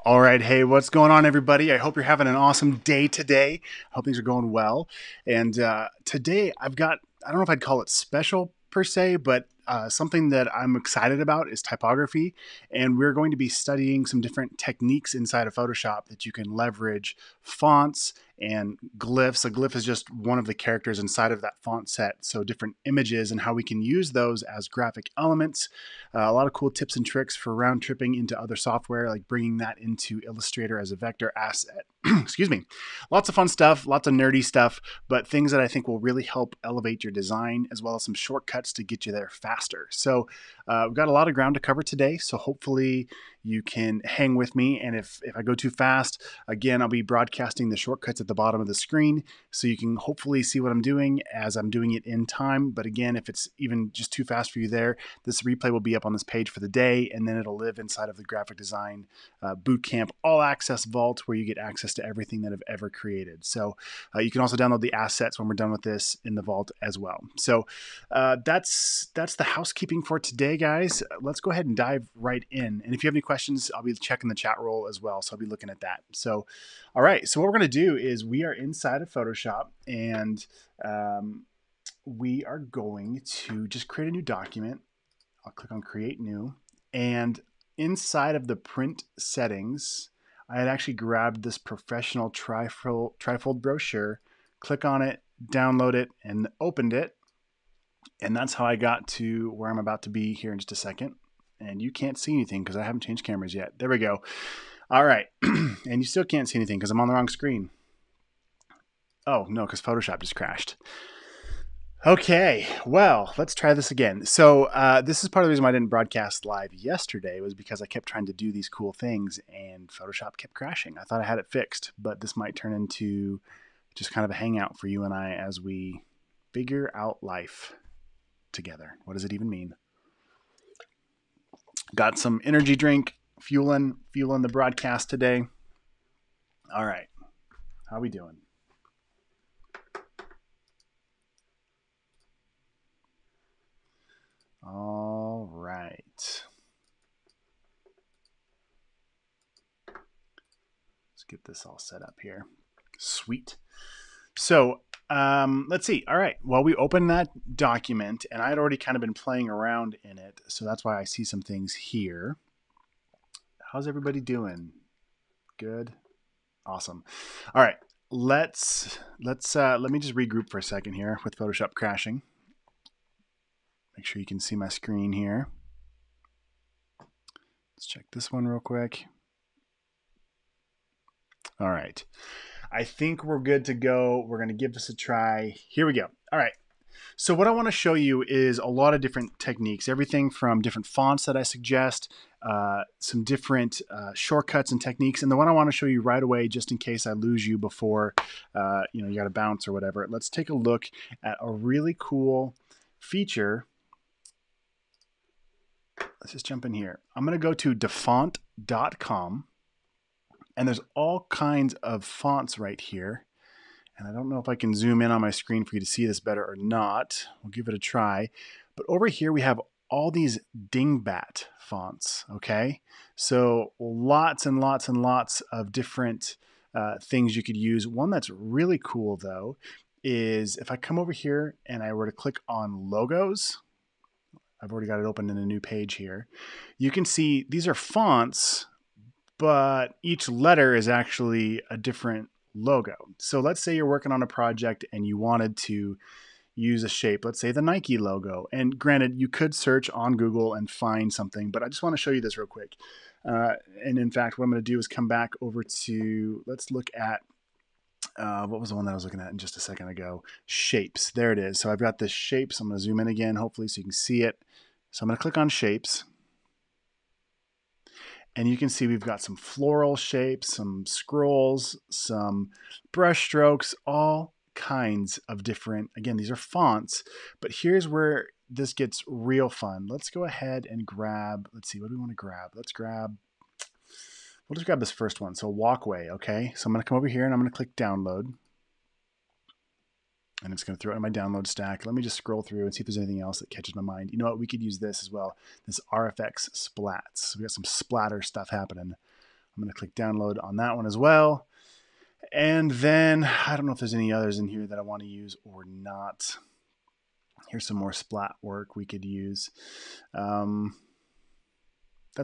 All right. Hey, what's going on, everybody? I hope you're having an awesome day today. I hope things are going well. And today I've got, I don't know if I'd call it special per se, but something that I'm excited about is typography. And we're going to be studying some different techniques inside of Photoshop that you can leverage fonts and glyphs. A glyph is just one of the characters inside of that font set. So different images and how we can use those as graphic elements. A lot of cool tips and tricks for round tripping into other software, like bringing that into Illustrator as a vector asset. Excuse me. Lots of fun stuff, lots of nerdy stuff, but things that I think will really help elevate your design, as well as some shortcuts to get you there faster. So we've got a lot of ground to cover today, so hopefully you can hang with me. And if I go too fast, again, I'll be broadcasting the shortcuts at the bottom of the screen, so you can hopefully see what I'm doing as I'm doing it in time. But again, if it's even just too fast for you there, this replay will be up on this page for the day, and then it'll live inside of the graphic design bootcamp all access vault, where you get access to everything that I've ever created. So you can also download the assets when we're done with this in the vault as well. So that's the housekeeping for today, guys. Let's go ahead and dive right in. And if you have any questions, I'll be checking the chat roll as well, so I'll be looking at that. So all right, so what we're going to do is we are inside of Photoshop, and we are going to just create a new document. I'll click on create new, and inside of the print settings, I had actually grabbed this professional trifold brochure, click on it, download it, and opened it. And that's how I got to where I'm about to be here in just a second. And you can't see anything because I haven't changed cameras yet. There we go. All right. And you still can't see anything because I'm on the wrong screen. Oh, no, because Photoshop just crashed. Okay, well, let's try this again. So this is part of the reason why I didn't broadcast live yesterday, was because I kept trying to do these cool things and Photoshop kept crashing. I thought I had it fixed, but this might turn into just kind of a hangout for you and I as we figure out life together. What does it even mean? Got some energy drink, fueling the broadcast today. All right, how we doing? All right. Let's get this all set up here. Sweet. So let's see. All right. Well, we opened that document, and I had already kind of been playing around in it, so that's why I see some things here. How's everybody doing? Good. Awesome. All right. Let me just regroup for a second here with Photoshop crashing. Make sure you can see my screen here. Let's check this one real quick. All right. I think we're good to go. We're going to give this a try. Here we go. All right. So what I want to show you is a lot of different techniques, everything from different fonts that I suggest, some different shortcuts and techniques. And the one I want to show you right away, just in case I lose you before you got to bounce or whatever, let's take a look at a really cool feature. Let's just jump in here. I'm going to go to defont.com, and there's all kinds of fonts right here. And I don't know if I can zoom in on my screen for you to see this better or not. We'll give it a try. But over here we have all these dingbat fonts, okay? So lots and lots and lots of different things you could use. One that's really cool, though, is if I come over here and I were to click on logos, I've already got it open in a new page here. You can see these are fonts, but each letter is actually a different logo. So let's say you're working on a project and you wanted to use a shape, let's say the Nike logo. And granted, you could search on Google and find something, but I just want to show you this real quick. And in fact, what I'm going to do is come back over to, let's look at, what was the one that I was looking at in just a second ago? Shapes. There it is. So I've got this shapes. I'm going to zoom in again, hopefully, so you can see it. So I'm going to click on shapes. And you can see we've got some floral shapes, some scrolls, some brush strokes, all kinds of different, again, these are fonts, but here's where this gets real fun. Let's go ahead and grab, let's see, what do we want to grab? We'll just grab this first one. So walkway, okay? So I'm going to come over here and I'm going to click download. And it's going to throw it in my download stack. Let me just scroll through and see if there's anything else that catches my mind. You know what? We could use this as well. This RFX splats. So we got some splatter stuff happening. I'm going to click download on that one as well. And then I don't know if there's any others in here that I want to use or not. Here's some more splat work we could use. That's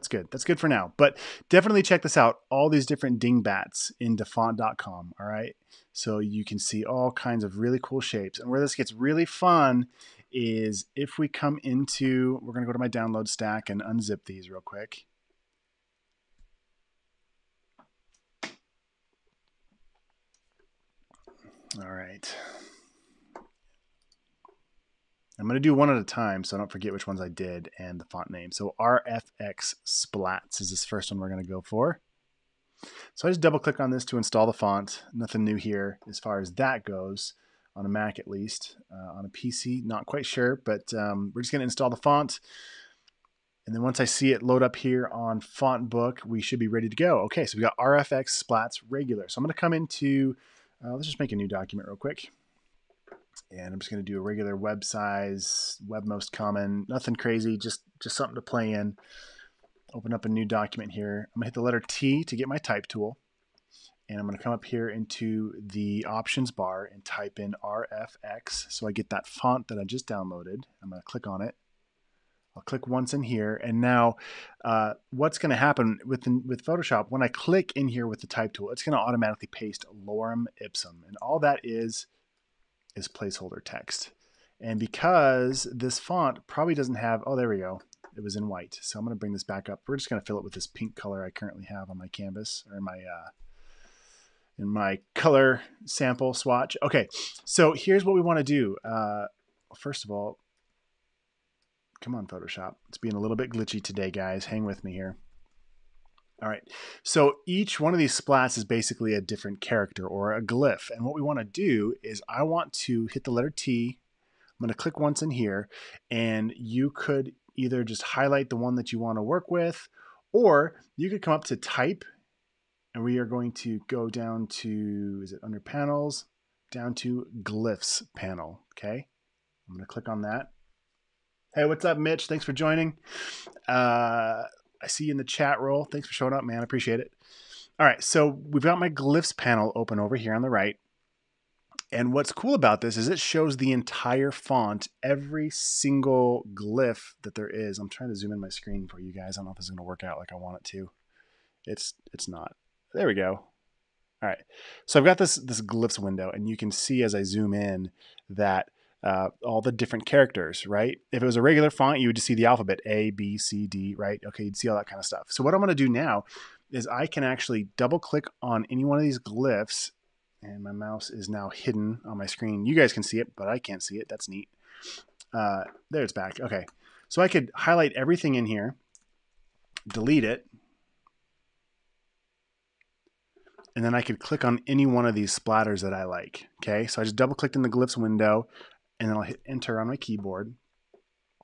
good. That's good for now. But definitely check this out. All these different dingbats into font.com. All right. So you can see all kinds of really cool shapes. And where this gets really fun is if we come into, we're going to go to my download stack and unzip these real quick. All right. I'm going to do one at a time so I don't forget which ones I did and the font name. So RFX Splats is this first one we're going to go for. So I just double click on this to install the font. Nothing new here as far as that goes, on a Mac at least. On a PC, not quite sure, but we're just going to install the font. And then once I see it load up here on Font Book, we should be ready to go. Okay, so we got RFX Splats Regular. So I'm going to come into, let's just make a new document real quick. And I'm just going to do a regular web size, web most common, nothing crazy, just something to play in. Open up a new document here. I'm going to hit the letter T to get my type tool. And I'm going to come up here into the options bar and type in RFX. So I get that font that I just downloaded. I'm going to click on it. I'll click once in here. And now what's going to happen with Photoshop, when I click in here with the type tool, it's going to automatically paste lorem ipsum. And all that is placeholder text. And because this font probably doesn't have, oh, there we go. It was in white. So I'm going to bring this back up. We're just going to fill it with this pink color I currently have on my canvas, or in my color sample swatch. Okay, so here's what we want to do. First of all, come on, Photoshop. It's being a little bit glitchy today, guys. Hang with me here. All right, so each one of these splats is basically a different character or a glyph. And what we want to do is I want to hit the letter T. I'm going to click once in here, and you could either just highlight the one that you want to work with, or you could come up to type, and we are going to go down to, is it under panels? Down to Glyphs Panel, okay? I'm going to click on that. Hey, what's up, Mitch? Thanks for joining. I see you in the chat roll. Thanks for showing up, man. I appreciate it. All right, so we've got my Glyphs panel open over here on the right. And what's cool about this is it shows the entire font, every single glyph that there is. I'm trying to zoom in my screen for you guys. I don't know if this is going to work out like I want it to. It's not. There we go. All right. So I've got this glyphs window, and you can see as I zoom in that all the different characters, right? If it was a regular font, you would just see the alphabet, A, B, C, D, right? Okay, you'd see all that kind of stuff. So what I'm going to do now is I can actually double click on any one of these glyphs, and my mouse is now hidden on my screen. You guys can see it, but I can't see it. That's neat. There, it's back. Okay, so I could highlight everything in here, delete it, and then I could click on any one of these splatters that I like. Okay, so I just double clicked in the glyphs window, and then I'll hit enter on my keyboard.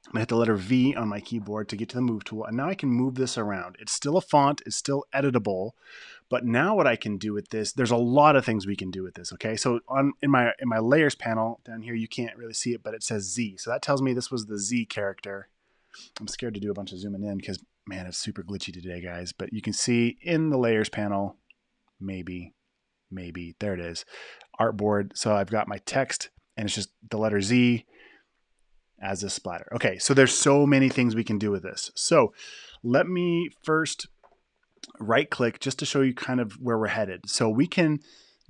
I'm gonna hit the letter V on my keyboard to get to the move tool, and now I can move this around. It's still a font, it's still editable, but now what I can do with this, there's a lot of things we can do with this, okay? So in my layers panel down here, you can't really see it, but it says Z. So that tells me this was the Z character. I'm scared to do a bunch of zooming in because, man, it's super glitchy today, guys. But you can see in the layers panel, maybe, there it is, artboard. So I've got my text, and it's just the letter Z as a splatter. Okay, so there's so many things we can do with this. So let me first right click just to show you kind of where we're headed. So we can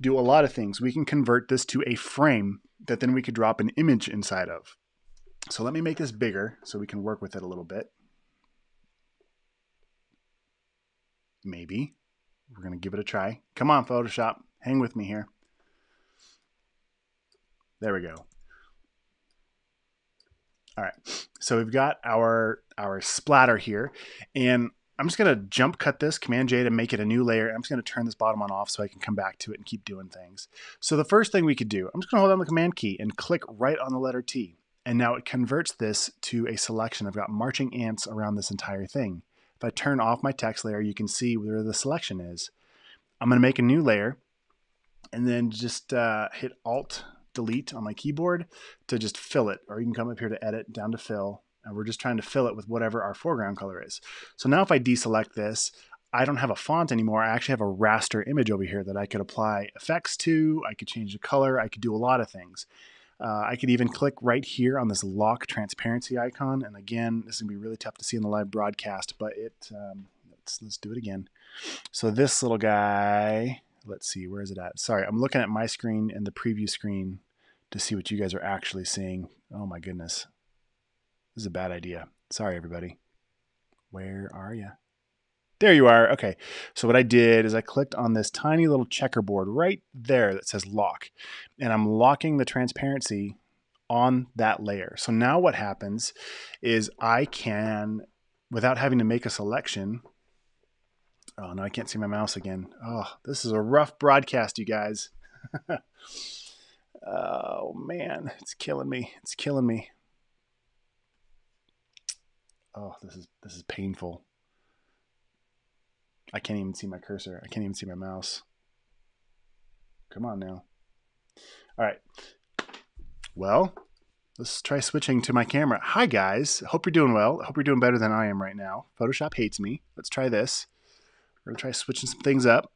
do a lot of things. We can convert this to a frame that then we could drop an image inside of. So let me make this bigger so we can work with it a little bit. Maybe. We're going to give it a try. Come on, Photoshop. Hang with me here. There we go. All right, so we've got our splatter here, and I'm just going to jump cut this, Command J to make it a new layer. I'm just going to turn this bottom one off so I can come back to it and keep doing things. So the first thing we could do, I'm just going to hold down the Command key and click right on the letter T, and now it converts this to a selection. I've got marching ants around this entire thing. If I turn off my text layer, you can see where the selection is. I'm going to make a new layer, and then just hit Alt Delete on my keyboard to just fill it, or you can come up here to edit, down to fill, and we're just trying to fill it with whatever our foreground color is. So now if I deselect this, I don't have a font anymore. I actually have a raster image over here that I could apply effects to. I could change the color. I could do a lot of things. I could even click right here on this lock transparency icon. And again, this is gonna be really tough to see in the live broadcast, but let's do it again. So this little guy, let's see, where is it at? Sorry, I'm looking at my screen and the preview screen to see what you guys are actually seeing. Oh my goodness. This is a bad idea. Sorry, everybody. Where are you? There you are. Okay. So what I did is I clicked on this tiny little checkerboard right there that says lock, and I'm locking the transparency on that layer. So now what happens is I can, without having to make a selection. Oh no, I can't see my mouse again. Oh, this is a rough broadcast, you guys. Oh man, it's killing me. It's killing me. Oh, this is painful. I can't even see my cursor. I can't even see my mouse. Come on now. All right. Well, let's try switching to my camera. Hi, guys. Hope you're doing well. Hope you're doing better than I am right now. Photoshop hates me. Let's try this. We're going to try switching some things up.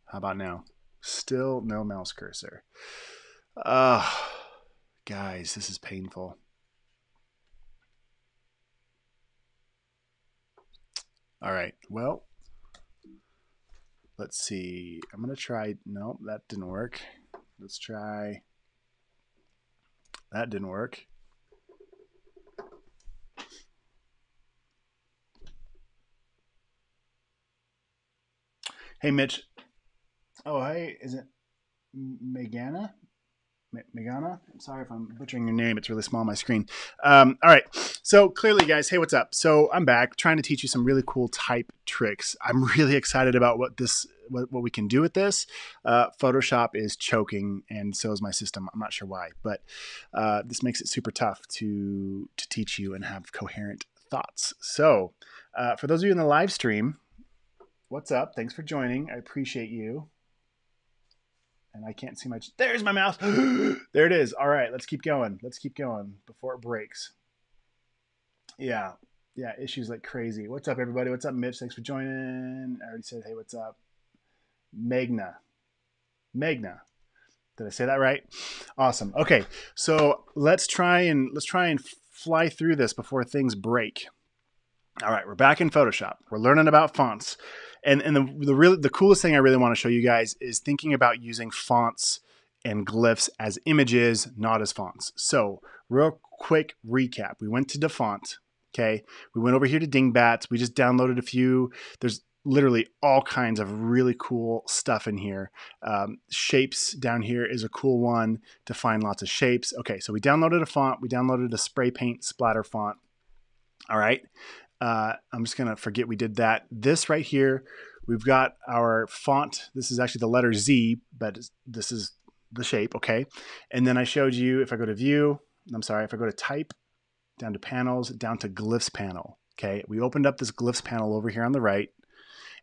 How about now? Still no mouse cursor. Guys, this is painful. All right, well, let's see. I'm going to try, no, that didn't work. Let's try, that didn't work. Hey, Mitch. Oh, hey, is it Megana? Megana? I'm sorry if I'm butchering your name. It's really small on my screen. All right. So clearly, guys, hey, what's up? So I'm back trying to teach you some really cool type tricks. I'm really excited about what we can do with this. Photoshop is choking, and so is my system. I'm not sure why, but this makes it super tough to teach you and have coherent thoughts. So for those of you in the live stream, what's up? Thanks for joining. I appreciate you. And I can't see much. There's my mouse. There it is. All right, let's keep going. Let's keep going before it breaks. Yeah, issues like crazy. What's up, everybody? What's up, Mitch? Thanks for joining. I already said, hey, what's up? Megna. Did I say that right? Awesome. Okay, so let's try and fly through this before things break. All right, we're back in Photoshop. We're learning about fonts. And the coolest thing I really want to show you guys is thinking about using fonts and glyphs as images, not as fonts. So real quick recap. We went to DeFont, okay? We went over here to Dingbats. We just downloaded a few. There's literally all kinds of really cool stuff in here. Shapes down here is a cool one to find lots of shapes. Okay, so we downloaded a font. We downloaded a spray paint splatter font. All right. I'm just going to forget we did that. This right here, we've got our font. This is actually the letter Z, but this is the shape, okay? And then I showed you, if I go to view, if I go to type, down to panels, down to Glyphs Panel, okay? We opened up this Glyphs Panel over here on the right.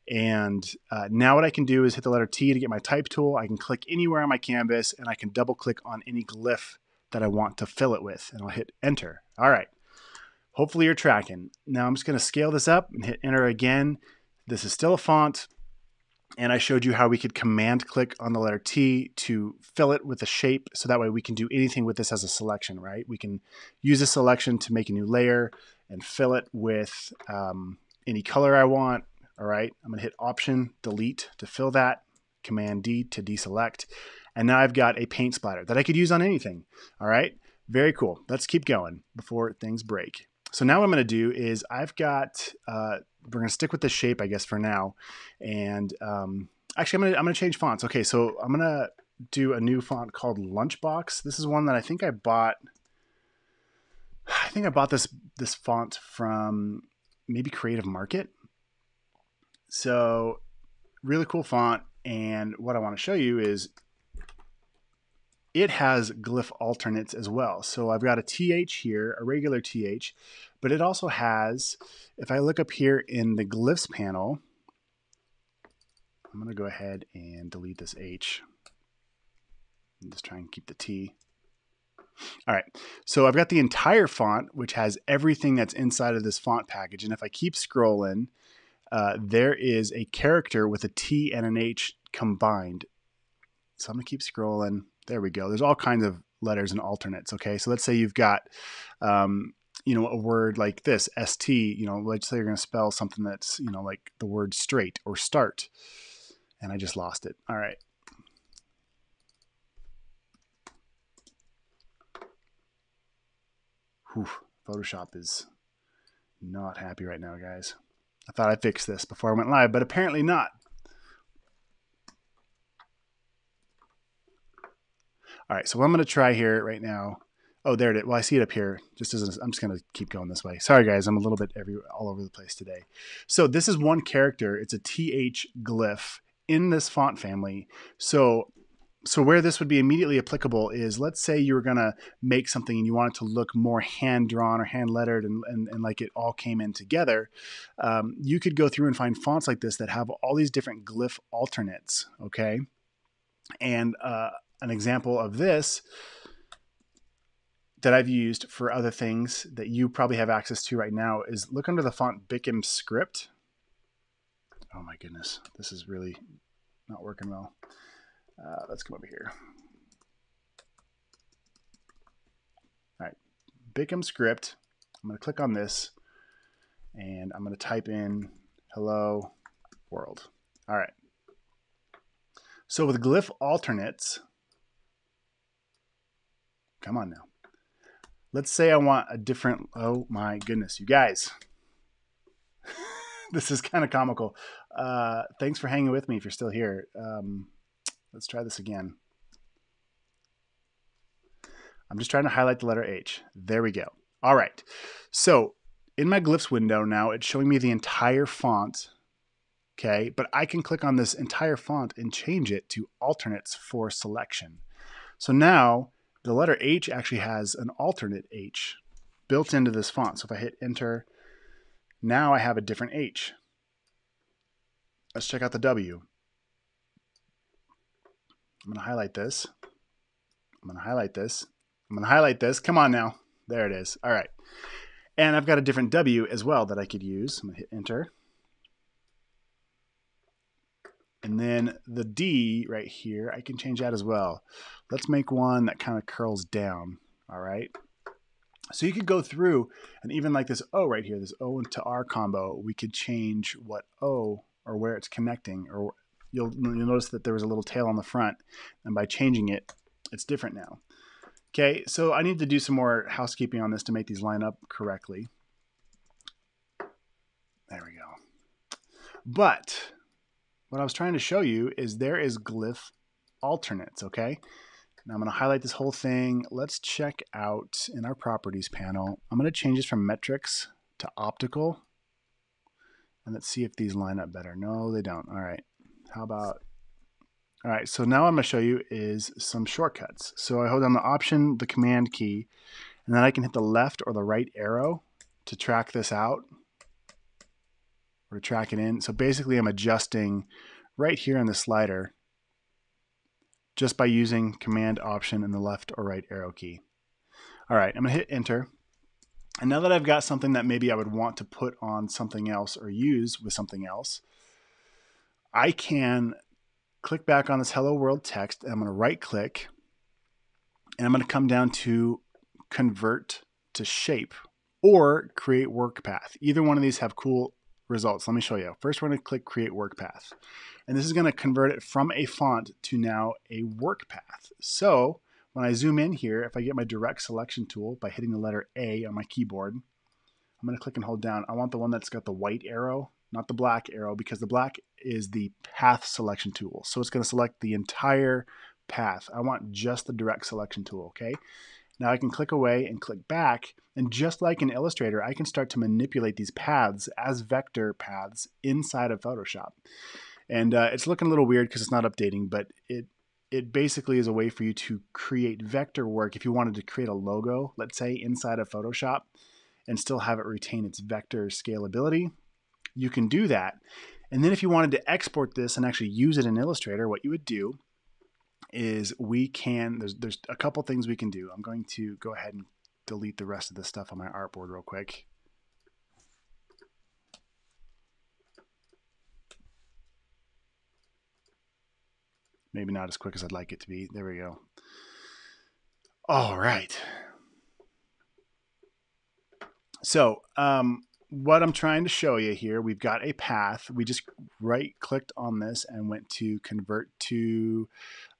And now what I can do is hit the letter T to get my type tool. I can click anywhere on my canvas, and I can double click on any glyph that I want to fill it with, and I'll hit enter. All right. Hopefully you're tracking. Now I'm just going to scale this up and hit enter again. This is still a font. And I showed you how we could command click on the letter T to fill it with a shape. So that way we can do anything with this as a selection, right? We can use a selection to make a new layer and fill it with any color I want. All right. I'm going to hit Option Delete to fill that. Command D to deselect. And now I've got a paint splatter that I could use on anything. All right. Very cool. Let's keep going before things break. So now what I'm going to do is I've got, we're going to stick with the shape, I guess, for now. And actually, I'm going to change fonts. Okay, so I'm going to do a new font called Lunchbox. This is one that I think I bought. I think I bought this font from maybe Creative Market. So really cool font. And what I want to show you is it has Glyph Alternates as well. So I've got a TH here, a regular TH, but it also has, if I look up here in the Glyphs panel, I'm going to go ahead and delete this H. And just try and keep the T. All right, so I've got the entire font, which has everything that's inside of this font package. And if I keep scrolling, there is a character with a T and an H combined. So I'm gonna keep scrolling. There we go. There's all kinds of letters and alternates. Okay, so let's say you've got, a word like this, ST. Let's say you're gonna spell something that's, like the word straight or start, and I just lost it. All right. Whew, Photoshop is not happy right now, guys. I thought I fixed this before I went live, but apparently not. All right, so what I'm going to try here right now. Oh, there it is. Well, I see it up here. I'm just going to keep going this way. Sorry, guys. I'm a little bit all over the place today. So this is one character. It's a TH glyph in this font family. So where this would be immediately applicable is, let's say you were going to make something and you want it to look more hand-drawn or hand-lettered and like it all came in together. You could go through and find fonts like this that have all these different glyph alternates, okay? And an example of this that I've used for other things that you probably have access to right now is, look under the font Bickham Script. Oh my goodness, this is really not working well. Let's come over here. All right, Bickham Script. I'm going to click on this and I'm going to type in hello world. All right. So with Glyph Alternates, come on now. Let's say I want a different, oh my goodness, you guys. This is kind of comical. Thanks for hanging with me if you're still here. Let's try this again. I'm just trying to highlight the letter H. There we go. All right. So in my Glyphs window now, it's showing me the entire font. Okay, but I can click on this entire font and change it to alternates for selection. So now the letter H actually has an alternate H built into this font. So if I hit enter, now I have a different H. Let's check out the W. I'm going to highlight this. I'm going to highlight this. I'm going to highlight this. Come on now. There it is. All right. And I've got a different W as well that I could use. I'm going to hit enter. And then the D right here, I can change that as well. Let's make one that kind of curls down. All right. So you could go through and even like this O right here, this O to R combo, we could change what O or where it's connecting, or you'll notice that there was a little tail on the front, and by changing it, it's different now. Okay, so I need to do some more housekeeping on this to make these line up correctly. There we go. But what I was trying to show you is there is Glyph Alternates, okay? Now I'm going to highlight this whole thing. Let's check out in our properties panel. I'm going to change this from metrics to optical. And let's see if these line up better. No, they don't. All right. How about, all right, so now I'm going to show you is some shortcuts. So I hold down the Option, the Command key, and then I can hit the left or the right arrow to track this out or to track it in. So basically I'm adjusting right here on the slider just by using Command, Option, and the left or right arrow key. All right, I'm going to hit enter. And now that I've got something that maybe I would want to put on something else or use with something else, I can click back on this hello world text, and I'm going to right click, and I'm going to come down to convert to shape or create work path. Either one of these have cool results. Let me show you. First, we're going to click create work path, and this is going to convert it from a font to now a work path. So when I zoom in here, if I get my direct selection tool by hitting the letter A on my keyboard, I'm going to click and hold down. I want the one that's got the white arrow, not the black arrow, because the black is the path selection tool. So it's going to select the entire path. I want just the direct selection tool, okay? Now I can click away and click back, and just like in Illustrator, I can start to manipulate these paths as vector paths inside of Photoshop. And it's looking a little weird because it's not updating, but it basically is a way for you to create vector work. If you wanted to create a logo, let's say, inside of Photoshop and still have it retain its vector scalability, you can do that. And then if you wanted to export this and actually use it in Illustrator, what you would do is there's a couple things we can do. I'm going to go ahead and delete the rest of this stuff on my artboard real quick. Maybe not as quick as I'd like it to be. There we go. All right. So what I'm trying to show you here, we've got a path. We just right-clicked on this and went to convert to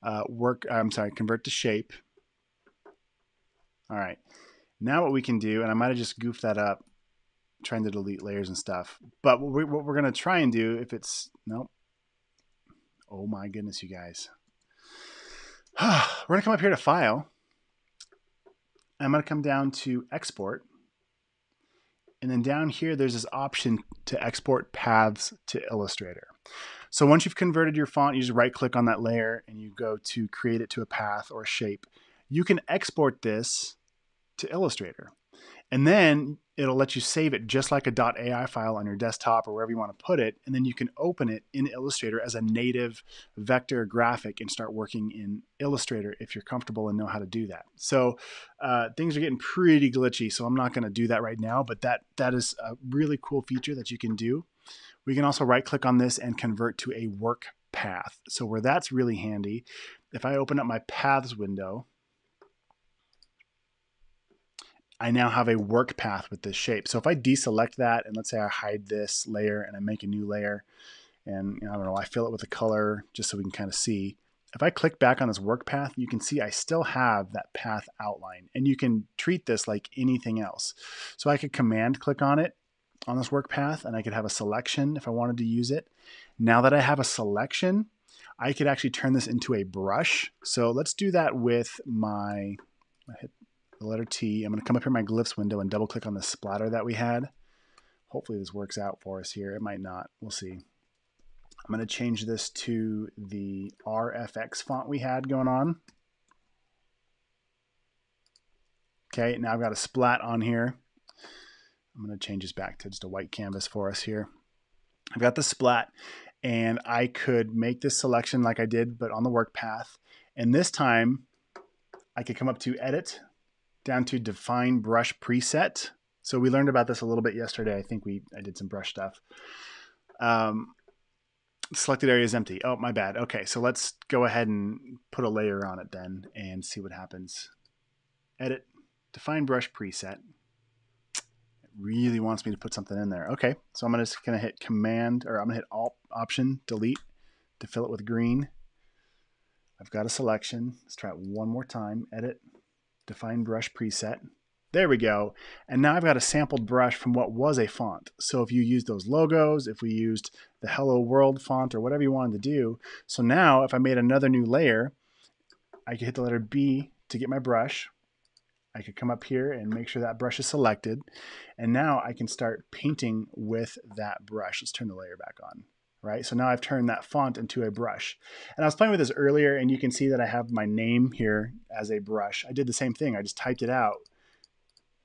convert to shape. All right. Now what we can do, and I might have just goofed that up, trying to delete layers and stuff. But what we're going to try and do, if it's, nope. Oh my goodness, you guys. We're going to come up here to File. I'm going to come down to Export. And then down here, there's this option to export paths to Illustrator. So once you've converted your font, you just right-click on that layer and you go to create it to a path or a shape. You can export this to Illustrator. And then it'll let you save it just like a .ai file on your desktop or wherever you want to put it. And then you can open it in Illustrator as a native vector graphic and start working in Illustrator if you're comfortable and know how to do that. So things are getting pretty glitchy, so I'm not going to do that right now, but that is a really cool feature that you can do. We can also right-click on this and convert to a work path. So where that's really handy, if I open up my paths window, I now have a work path with this shape. So if I deselect that, and let's say I hide this layer and I make a new layer, and I don't know, I fill it with a color just so we can kind of see. If I click back on this work path, you can see I still have that path outline, and you can treat this like anything else. So I could command click on it on this work path, and I could have a selection if I wanted to use it. Now that I have a selection, I could actually turn this into a brush. So let's do that with I hit the letter T. I'm going to come up here in my Glyphs window and double click on the splatter that we had. Hopefully this works out for us here. It might not. We'll see. I'm going to change this to the RFX font we had going on. Okay, now I've got a splat on here. I'm going to change this back to just a white canvas for us here. I've got the splat, and I could make this selection like I did, but on the work path. And this time I could come up to Edit, down to Define Brush Preset. So we learned about this a little bit yesterday. I think I did some brush stuff. Selected area is empty. Oh, my bad. Okay, so let's go ahead and put a layer on it then and see what happens. Edit, Define Brush Preset. It really wants me to put something in there. Okay, so I'm just gonna hit Command, or I'm gonna hit Alt, Option, Delete to fill it with green. I've got a selection. Let's try it one more time. Edit, Define Brush Preset. There we go. And now I've got a sampled brush from what was a font. So if you use those logos, if we used the Hello World font or whatever you wanted to do. So now if I made another new layer, I could hit the letter B to get my brush. I could come up here and make sure that brush is selected. And now I can start painting with that brush. Let's turn the layer back on. Right? So now I've turned that font into a brush. And I was playing with this earlier, and you can see that I have my name here as a brush. I did the same thing. I just typed it out,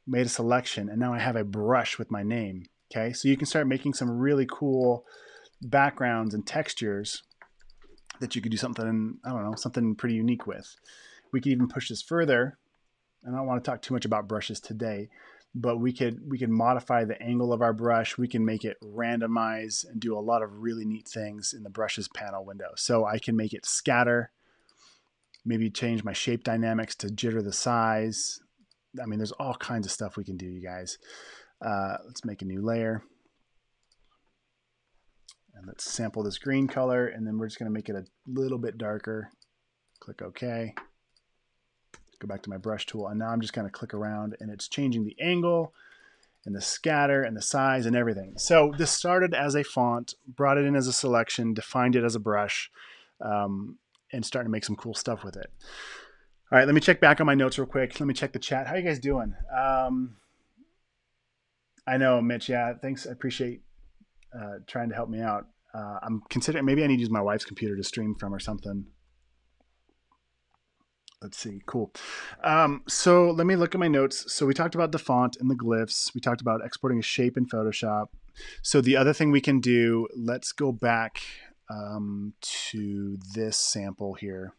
made a selection, and now I have a brush with my name. Okay, so you can start making some really cool backgrounds and textures that you could do something, I don't know, something pretty unique with. We could even push this further. I don't want to talk too much about brushes today, but we could modify the angle of our brush. We can make it randomize and do a lot of really neat things in the brushes panel window. So I can make it scatter, maybe change my shape dynamics to jitter the size. I mean, there's all kinds of stuff we can do, you guys. Let's make a new layer. And let's sample this green color, and then we're just going to make it a little bit darker. Click OK. Go back to my brush tool, and now I'm just going to click around, and it's changing the angle and the scatter and the size and everything. So this started as a font, brought it in as a selection, defined it as a brush, and starting to make some cool stuff with it. All right, let me check back on my notes real quick. Let me check the chat. How you guys doing? I know, Mitch. Yeah, thanks. I appreciate trying to help me out. I'm considering maybe I need to use my wife's computer to stream from or something. Let's see. Cool. So let me look at my notes. So we talked about the font and the glyphs. We talked about exporting a shape in Photoshop. So the other thing we can do, let's go back to this sample here.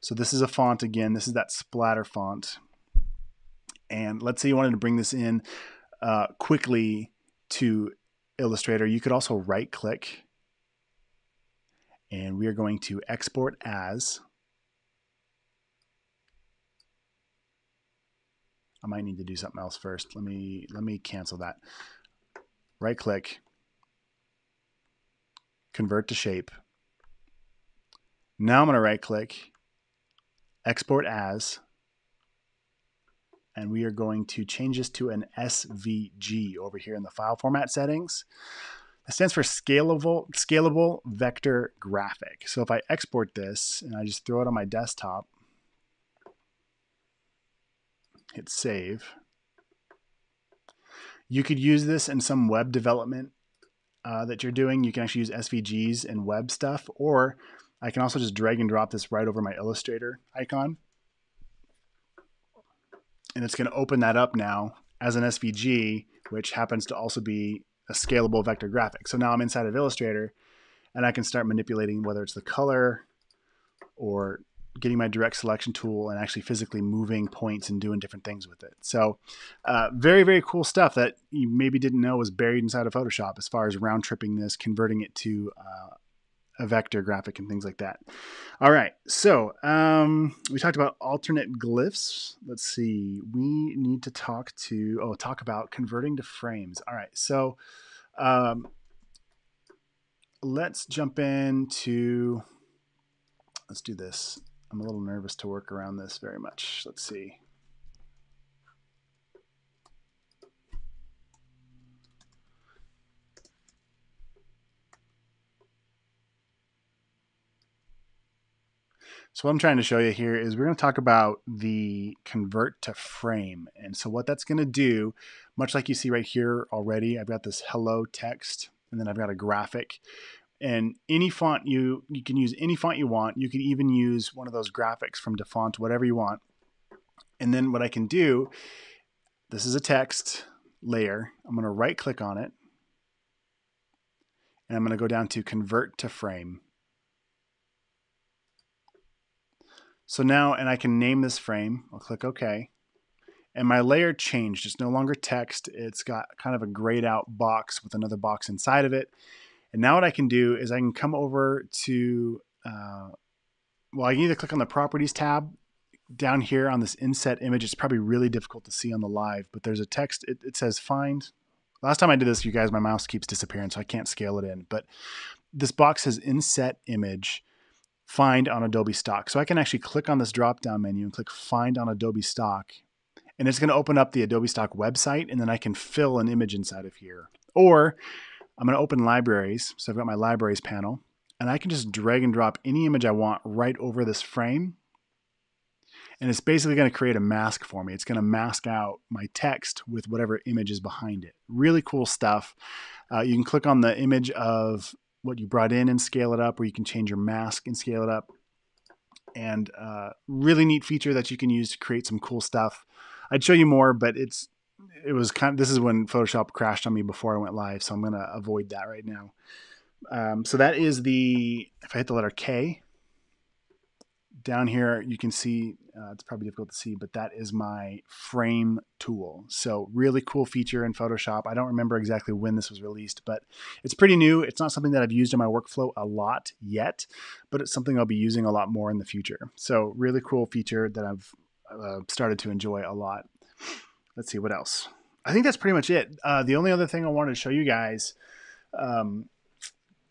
So this is a font again. This is that splatter font. And let's say you wanted to bring this in quickly to Illustrator. You could also right click, and we are going to export as. I might need to do something else first. Let me cancel that. Right click, convert to shape. Now I'm going to right click, export as, and we are going to change this to an SVG over here in the file format settings. It stands for scalable vector graphic. So if I export this and I just throw it on my desktop, hit save. You could use this in some web development that you're doing. You can actually use SVGs in web stuff, or I can also just drag and drop this right over my Illustrator icon. And it's going to open that up now as an SVG, which happens to also be a scalable vector graphic. So now I'm inside of Illustrator, and I can start manipulating whether it's the color or getting my direct selection tool and actually physically moving points and doing different things with it. So very, very cool stuff that you maybe didn't know was buried inside of Photoshop as far as round tripping this, converting it to a vector graphic and things like that. All right, so we talked about alternate glyphs. Let's see, we need to talk about converting to frames. All right, so let's jump into, let's do this. I'm a little nervous to work around this very much. Let's see. So what I'm trying to show you here is we're going to talk about the convert to frame. And so what that's going to do, much like you see right here already, I've got this hello text, and then I've got a graphic. And any font, you can use any font you want. You can even use one of those graphics from DaFont, whatever you want. And then what I can do, this is a text layer. I'm going to right click on it, and I'm going to go down to convert to frame. So now, and I can name this frame. I'll click OK. And my layer changed. It's no longer text. It's got kind of a grayed out box with another box inside of it. And now what I can do is I can come over to, well, I can either click on the Properties tab down here on this inset image. It's probably really difficult to see on the live, but there's a text. It says find. Last time I did this, you guys, my mouse keeps disappearing, so I can't scale it in. But this box says inset image, find on Adobe Stock. So I can actually click on this drop-down menu and click find on Adobe Stock. And it's going to open up the Adobe Stock website, and then I can fill an image inside of here. Or I'm going to open libraries. So I've got my libraries panel, and I can just drag and drop any image I want right over this frame. And it's basically going to create a mask for me. It's going to mask out my text with whatever image is behind it. Really cool stuff. You can click on the image of what you brought in and scale it up, or you can change your mask and scale it up. And really neat feature that you can use to create some cool stuff. I'd show you more, but this is when Photoshop crashed on me before I went live, so I'm going to avoid that right now. So that is if I hit the letter K, down here you can see, it's probably difficult to see, but that is my frame tool. So really cool feature in Photoshop. I don't remember exactly when this was released, but it's pretty new. It's not something that I've used in my workflow a lot yet, but it's something I'll be using a lot more in the future. So really cool feature that I've started to enjoy a lot. Let's see what else. I think that's pretty much it. The only other thing I wanted to show you guys,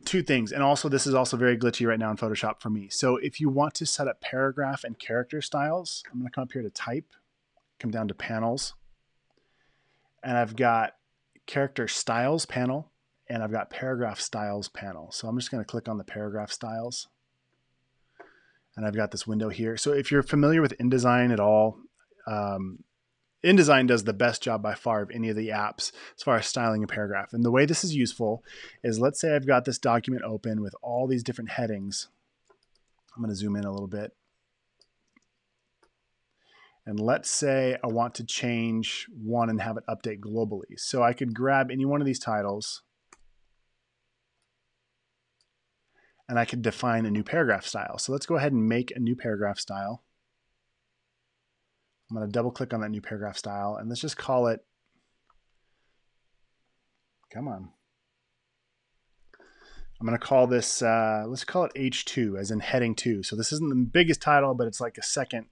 two things. And also, this is also very glitchy right now in Photoshop for me. So if you want to set up paragraph and character styles, I'm going to come up here to type, come down to panels, and I've got character styles panel, and I've got paragraph styles panel. So I'm just going to click on the paragraph styles, and I've got this window here. So if you're familiar with InDesign at all, InDesign does the best job by far of any of the apps as far as styling a paragraph. And the way this is useful is, let's say I've got this document open with all these different headings. I'm going to zoom in a little bit. And let's say I want to change one and have it update globally. So I could grab any one of these titles, and I could define a new paragraph style. So let's go ahead and make a new paragraph style. I'm going to double click on that new paragraph style, and let's just call it, come on. I'm going to call this, let's call it H2, as in heading 2. So this isn't the biggest title, but it's like a second,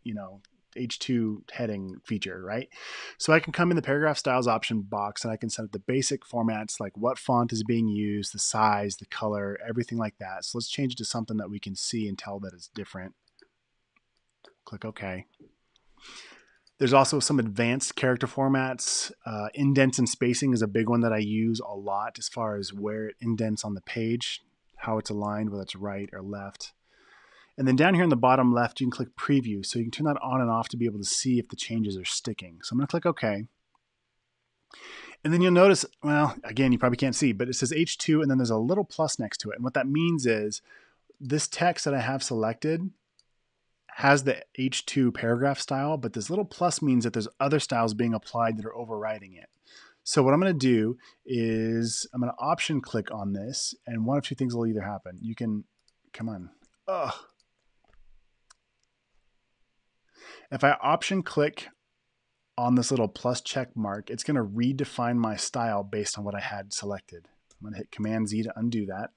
H2 heading feature, right? So I can come in the paragraph styles option box and I can set up the basic formats, like what font is being used, the size, the color, everything like that. So let's change it to something that we can see and tell that it's different. Click OK. There's also some advanced character formats. Indents and spacing is a big one that I use a lot as far as where it indents on the page, how it's aligned, whether it's right or left. And then down here in the bottom left, you can click preview. So you can turn that on and off to be able to see if the changes are sticking. So I'm going to click OK. And then you'll notice, well, again, you probably can't see, but it says H2 and then there's a little plus next to it. And what that means is this text that I have selected has the H2 paragraph style, but this little plus means that there's other styles being applied that are overriding it. So what I'm going to do is I'm going to option click on this, and one of two things will either happen. You can, come on. Ugh. If I option click on this little plus check mark, it's going to redefine my style based on what I had selected. I'm going to hit Command Z to undo that.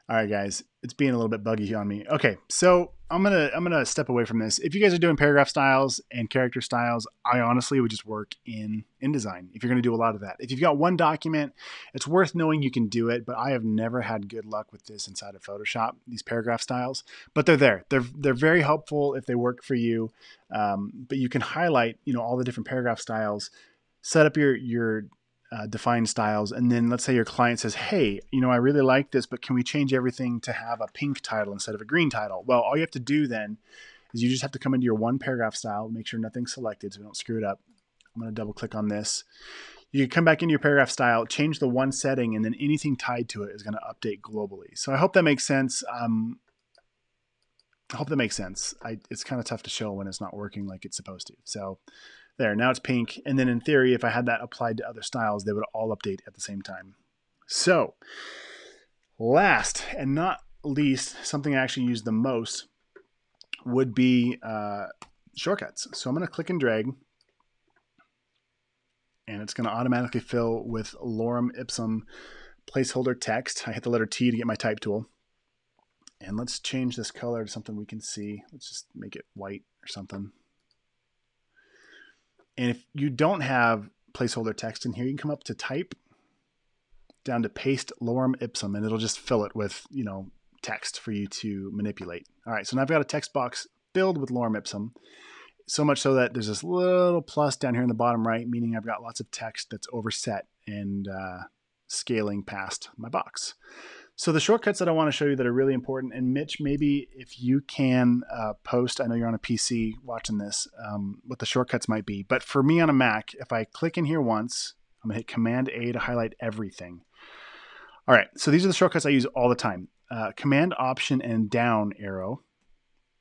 All right, guys, it's being a little bit buggy on me. Okay, so I'm gonna step away from this. If you guys are doing paragraph styles and character styles, I honestly would just work in InDesign if you're gonna do a lot of that. If you've got one document, it's worth knowing you can do it, but I have never had good luck with this inside of Photoshop, these paragraph styles. But they're there. They're very helpful if they work for you. But you can highlight, all the different paragraph styles, set up your define styles, and then let's say your client says, hey, I really like this, but can we change everything to have a pink title instead of a green title? Well, all you have to do then is you just have to come into your one paragraph style, make sure nothing's selected so we don't screw it up. I'm going to double click on this. You can come back into your paragraph style, change the one setting, and then anything tied to it is going to update globally. So I hope that makes sense. It's kind of tough to show when it's not working like it's supposed to. So there, now it's pink. And then in theory, if I had that applied to other styles, they would all update at the same time. So last and not least, something I actually use the most would be shortcuts. So I'm going to click and drag, and it's going to automatically fill with lorem ipsum placeholder text. I hit the letter T to get my type tool. And let's change this color to something we can see. Let's just make it white or something. And if you don't have placeholder text in here, you can come up to type, down to paste lorem ipsum, and it'll just fill it with, text for you to manipulate. All right, so now I've got a text box filled with lorem ipsum, so much so that there's this little plus down here in the bottom right, meaning I've got lots of text that's overset and scaling past my box. So the shortcuts that I want to show you that are really important, and Mitch, maybe if you can post, I know you're on a PC watching this, what the shortcuts might be. But for me on a Mac, if I click in here once, I'm going to hit Command A to highlight everything. All right, so these are the shortcuts I use all the time. Command Option and down arrow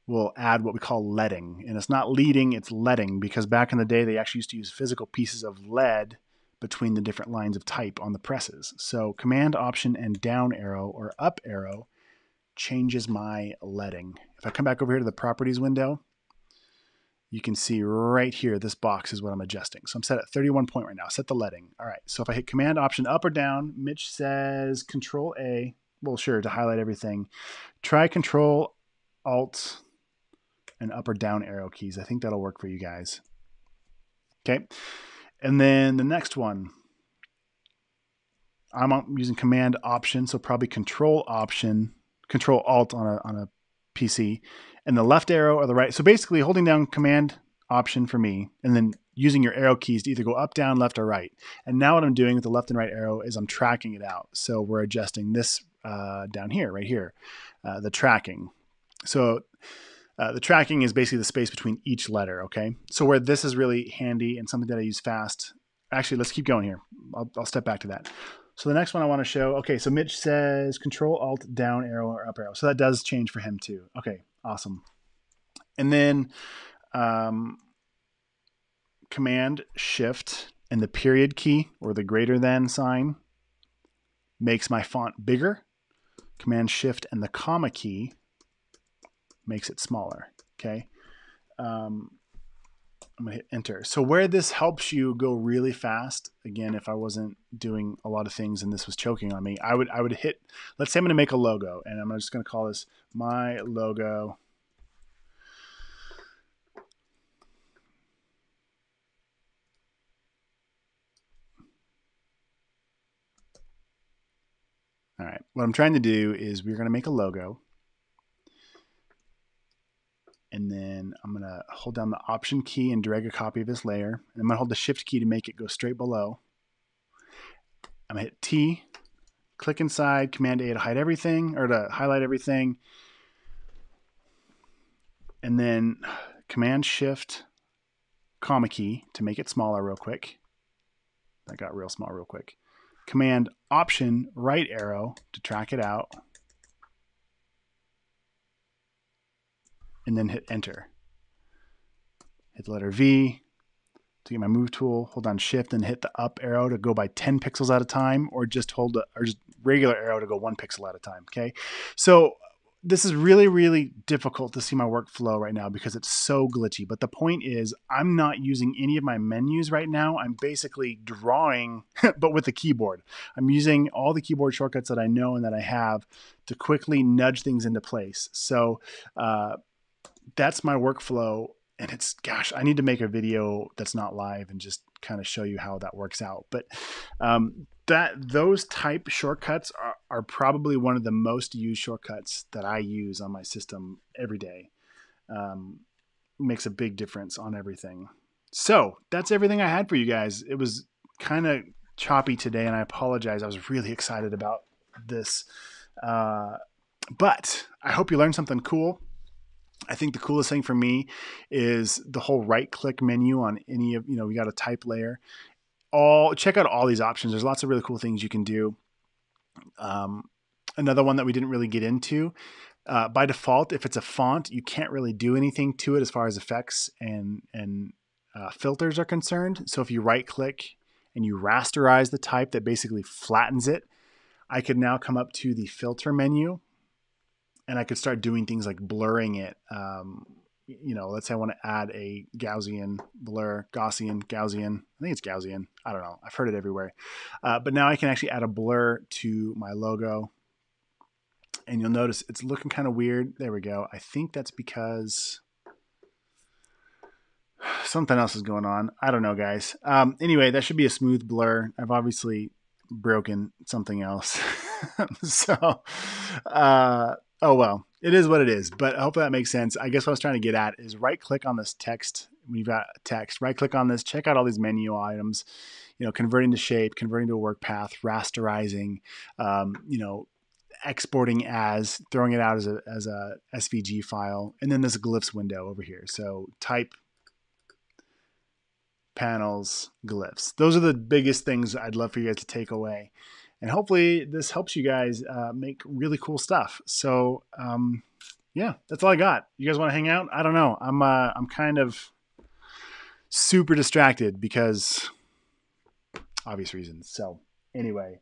will add what we call leading. And it's not leading, it's leading, because back in the day, they actually used to use physical pieces of lead between the different lines of type on the presses. So Command Option and down arrow or up arrow changes my leading. If I come back over here to the properties window, you can see right here, this box is what I'm adjusting. So I'm set at 31 point right now, set the leading. All right, so if I hit Command Option up or down, Mitch says Ctrl A, well, sure, to highlight everything. Try Ctrl Alt and up or down arrow keys. I think that'll work for you guys. Okay. And then the next one, I'm using Command Option, so probably Control Alt on a PC, and the left arrow or the right. So basically holding down Command Option for me, and then using your arrow keys to either go up, down, left, or right. And now what I'm doing with the left and right arrow is I'm tracking it out. So we're adjusting this down here, right here, the tracking. So the tracking is basically the space between each letter, okay? So where this is really handy and something that I use fast. Actually, let's keep going here. I'll step back to that. So the next one I want to show, okay, so Mitch says Control Alt down arrow or up arrow. So that does change for him too. Okay, awesome. And then Command Shift and the period key or the greater than sign makes my font bigger. Command Shift and the comma key makes it smaller. Okay. I'm going to hit enter. So where this helps you go really fast, again, if I wasn't doing a lot of things and this was choking on me, I would hit, let's say I'm going to make a logo, and I'm just going to call this my logo. All right. What I'm trying to do is we're going to make a logo. And then I'm going to hold down the Option key and drag a copy of this layer. And I'm going to hold the Shift key to make it go straight below. I'm going to hit T, click inside, Command A to hide everything, or to highlight everything. And then Command Shift, comma key to make it smaller real quick. That got real small real quick. Command Option, right arrow to track it out. And then hit enter. Hit the letter V to get my move tool, hold on Shift and hit the up arrow to go by 10 pixels at a time, or just hold or just regular arrow to go 1 pixel at a time. Okay. So this is really, really difficult to see my workflow right now because it's so glitchy. But the point is I'm not using any of my menus right now. I'm basically drawing, but with the keyboard. I'm using all the keyboard shortcuts that I know and that I have to quickly nudge things into place. So, that's my workflow, and it's, gosh, I need to make a video that's not live and just kind of show you how that works out. But those type shortcuts are probably one of the most used shortcuts that I use on my system every day. Makes a big difference on everything. So that's everything I had for you guys. It was kind of choppy today, and I apologize. I was really excited about this. But I hope you learned something cool. I think the coolest thing for me is the whole right click menu on any of, we got a type layer. Check out all these options. There's lots of really cool things you can do. Another one that we didn't really get into, by default, if it's a font, you can't really do anything to it as far as effects and filters are concerned. So if you right click and you rasterize the type, that basically flattens it, I could now come up to the filter menu and I could start doing things like blurring it. Let's say I want to add a Gaussian blur, Gaussian. I think it's Gaussian. I don't know. I've heard it everywhere. But now I can actually add a blur to my logo. And you'll notice it's looking kind of weird. There we go. I think that's because something else is going on. I don't know, guys. Anyway, that should be a smooth blur. I've obviously broken something else. So, oh well, it is what it is, but I hope that makes sense. I guess what I was trying to get at is right click on this text. We've got text, right click on this, check out all these menu items, converting to shape, converting to a work path, rasterizing, exporting as, throwing it out as a SVG file. And then this glyphs window over here. So type, panels, glyphs. Those are the biggest things I'd love for you guys to take away. And hopefully this helps you guys make really cool stuff. So yeah, that's all I got. You guys want to hang out? I don't know. I'm kind of super distracted because obvious reasons. So anyway,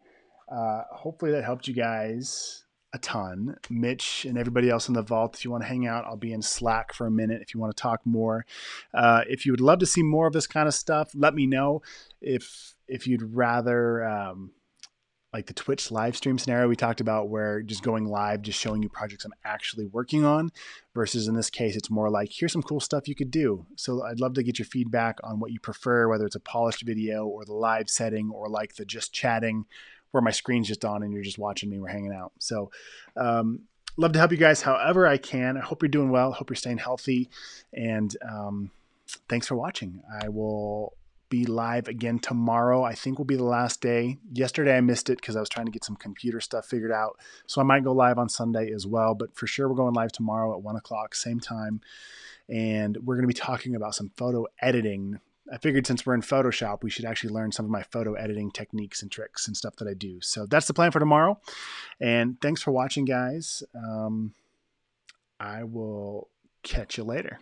hopefully that helped you guys a ton. Mitch and everybody else in the vault, if you want to hang out, I'll be in Slack for a minute if you want to talk more. If you would love to see more of this kind of stuff, let me know. If you'd rather like the Twitch live stream scenario we talked about, where just going live, just showing you projects I'm actually working on, versus in this case, it's more like, here's some cool stuff you could do. So I'd love to get your feedback on what you prefer, whether it's a polished video or the live setting, or like the just chatting where my screen's just on and you're just watching me, we're hanging out. So love to help you guys however I can. I hope you're doing well. Hope you're staying healthy. And thanks for watching. I will be live again tomorrow. I think will be the last day. Yesterday I missed it because I was trying to get some computer stuff figured out. So I might go live on Sunday as well, but for sure we're going live tomorrow at 1 o'clock, same time. And we're going to be talking about some photo editing. I figured since we're in Photoshop, we should actually learn some of my photo editing techniques and tricks and stuff that I do. So that's the plan for tomorrow. And thanks for watching, guys. I will catch you later.